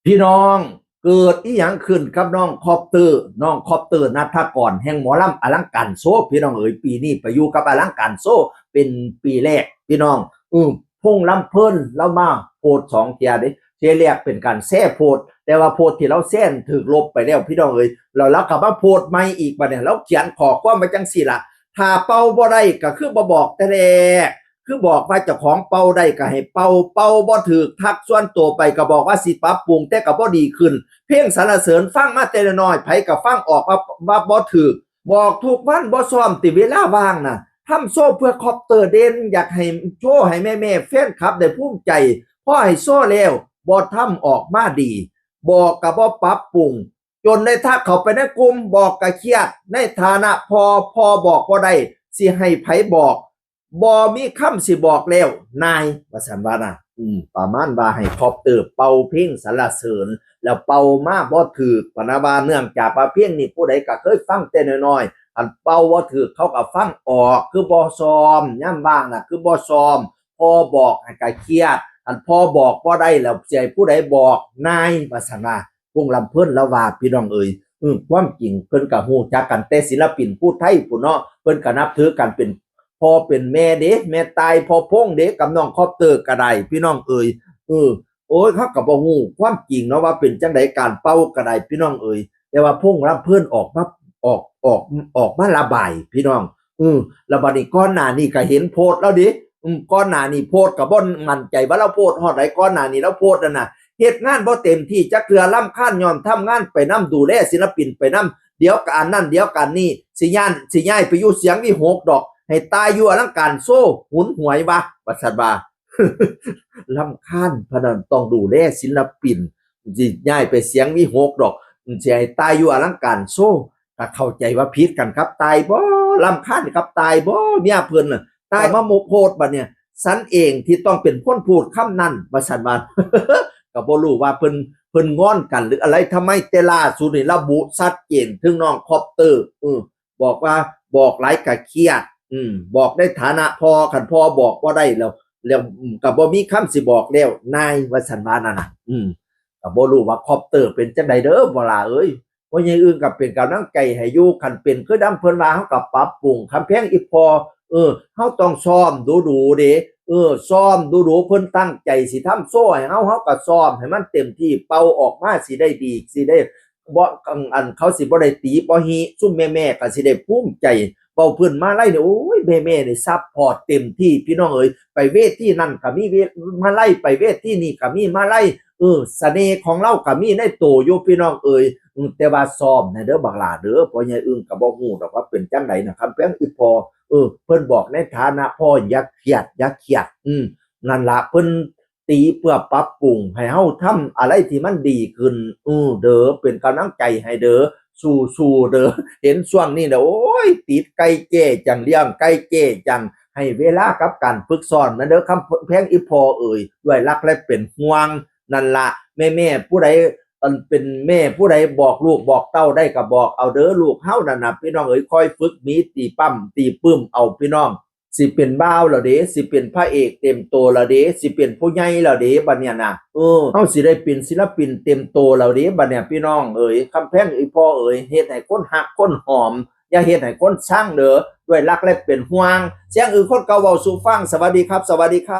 พี่น้องเกิดอีหยังขึ้นกับน้องคอปเตอร์นัทกรแห่งหมอลำอลังการโซพี่น้องเอ๋ยปีนี้ไปอยู่กับอลังการโซเป็นปีแรกพี่น้องพงลำเพิ่นเรามาโพดสองเทียเด้เทียแรกเป็นการแซ่โพดแต่ว่าโพดที่เราแซ่ถูกลบไปแล้วพี่น้องเอ๋ยเรากลับมาโพดใหม่อีกบัดเนี่ยเราเขียนขอความมาจังสี่ล่ะถ้าเป่าบ่ได้ก็คือบ่บอกแต่แรก คือบอกว่าเจ้าของเป่าได้ก็ให้เป่าบ่ถือทักส่วนตัวไปก็บอกว่าสิปรับปรุงแต่ก็บ่ดีขึ้นเพลงสรรเสริญฟังมาแต่น้อยไผก็ฟังออกว่าบ่ถือบอกทุกวันบ่ซ้อมติเวลาว่างน่ะทำโซ่เพื่อคอปเตอร์เด่นอยากให้โชว์ให้แม่ๆแฟนคลับได้ภูมิใจพอให้โซ่แล้วบ่ทำออกมาดีบอกก็บ่ปรับปรุงจนได้ทักเข้าไปในกลุ่มบอกก็เครียดในฐานะพอบอกบ่ได้สิให้ไผบอก บ่มีคำสิบอกแล้วนายว่าซั่นว่าน่ะประมาณว่าให้คอปเตอร์เป่าเพลงสรรเสริญแล้วเป่ามาบ่ถูกปะนะว่าเนื่องจากว่าเพลงนี้ผู้ใดก็เคยฟังแต่น้อยๆอันเป่าบ่ถูกเขาก็ฟังออกคือบ่ซ้อมยามว่างน่ะคือบ่ซ้อมพอบอกให้ก็เครียดอันพอบอกบ่ได้แล้วสิให้ผู้ใดบอกนายว่าซั่นว่าวงลำเพิ่นแล้วว่าพี่น้องเอ๋ยความจริงเพิ่นก็ฮู้จักกันแต่ศิลปินผู้ไทยพุ่นเนาะเพิ่นก็นับถือกันเป็นพอเป็นแม่เด็กแม่ตายพอพงเด็กกับน้องคอปเตอร์ก็ได้พี่น้องเอ๋ยโอ้ยเขาก็บ่ฮู้ความจริงเนาะว่าเป็นจังไดการเป่าก็ได้พี่น้องเอ๋ยแต่ว่าพงรับเพิ่นออกมาออกออกออกมาระบายพี่น้องแล้วบัดนี้ก่อนหน้านี้ก็เห็นโพสต์แล้วดิก่อนหน้านี้โพสต์ก็บ่มั่นใจว่าเราโพสต์ฮอดใดก่อนหน้านี้เราโพสต์นั่นน่ะเฮ็ดงานบ่เต็มที่จักเทื่อรำคาญย้อนทำงานไปนำดูแลศิลปินไปนำเดี๋ยวก็อันนั้นเดี๋ยวกันนี่สิย้ายไปอยู่เสียงวิหกดอกให้ตายอยู่อลังการโซ่หุนหวยบ่ว่าซั่นว่ารำคาญพะนันต้องดูแลศิลปินสิย้ายไปเสียงวิหกดอกสิให้ตายอยู่อลังการโซ่ก็เข้าใจว่าผิดกันครับตายบ่รำคาญครับตายบ่เมียเพิ่นน่ะตายมาโมโพดบัดเนี่ยฉันเองที่ต้องเป็นคนพูดคำนั้นว่าซั่นว่าก็บ่รู้ว่าเพิ่นงอนกันหรืออะไรทำไมแต่ล่าสุดนี่ระบุชัดเจนถึงน้องคอปเตอร์บอกว่าบอกหลายก็เครียดบอกในฐานะพ่อคันพ่อบอกบ่ได้แล้วก็บ่มีคำสิบอกแล้วนายว่าซั่นว่านั่นน่ะก็บ่รู้ว่าคอปเตอร์เป็นจังไดเด้อบ่ล่ะเอ้ยเพราะอย่างอื่นก็เป็นกำลังใจให้อยู่คันเป็นคือดังเพิ่นว่าเฮาก็ปรับปรุงคำแพงอีพอเฮาต้องซ้อมดูๆเด้ซ้อมดูๆเพิ่นตั้งใจสิทำโซ่ให้เฮาก็ซ้อมให้มันเต็มที่เป่าออกมาสิได้ดีสิได้บ่อันเขาสิบ่ได้ตีบ่ฮีซุมแม่ๆก็สิได้ภูมิใจเว้าเพิ่นมาลัยเนี่ยโอ้ยแม่ๆนี่ซัปพอร์ตเต็มที่พี่น้องเอ๋ยไปเวทีนั่นก็มีมาลัยไปเวทีนี่ก็มีมาลัยเสน่ห์ของเราก็มีในตัวอยู่พี่น้องเอ๋ยแต่ว่าซ้อมนะเด้อบักหลาเด้อเพราะยายอึ้งก็บ่ฮู้ดอกว่าเป็นจังไดน่ะคำแพงอีพอเพิ่นบอกในฐานะพ่ออย่าเครียดนั่นล่ะเพิ่นตีเพื่อปรับปรุงให้เฮาทำอะไรที่มันดีขึ้นเด้อเป็นกำลังใจให้เด้อสู้ๆเด้อเห็นช่วงนี้น่ะโอ้ยติดไก่เจ้จังเลี้ยงไก่เจ้จังให้เวลากับการฝึกซ้อมนะเด้อคำแพงอีพอเอ่ยด้วยรักและเป็นห่วงนั่นล่ะแม่ๆผู้ใดเป็นแม่ผู้ใดบอกลูกบอกเต้าได้ก็บอกเอาเด้อลูกเฮานั่นน่ะพี่น้องเอ๋ยคอยฝึกมีตีปั้มตีปึ้มเอาพี่น้องสิเป็นบ่าวแล้วเด้สิเป็นพระเอกเต็มโตแล้วเด้สิเป็นผู้ใหญ่แล้วเด้บัดเนี้ยน่ะเฮาสิได้เป็นศิลปินเต็มโตแล้วเด้บัดเนี้ยพี่น้องเอ๋ยคำแพงอีพ่อเอ๋ยเฮ็ดให้คนฮักคนหอมอย่าเฮ็ดให้คนชังเด้อด้วยรักและเป็นห่วงเสียงอื่นคนเก่าเว้าสู่ฟังสวัสดีครับสวัสดีครับ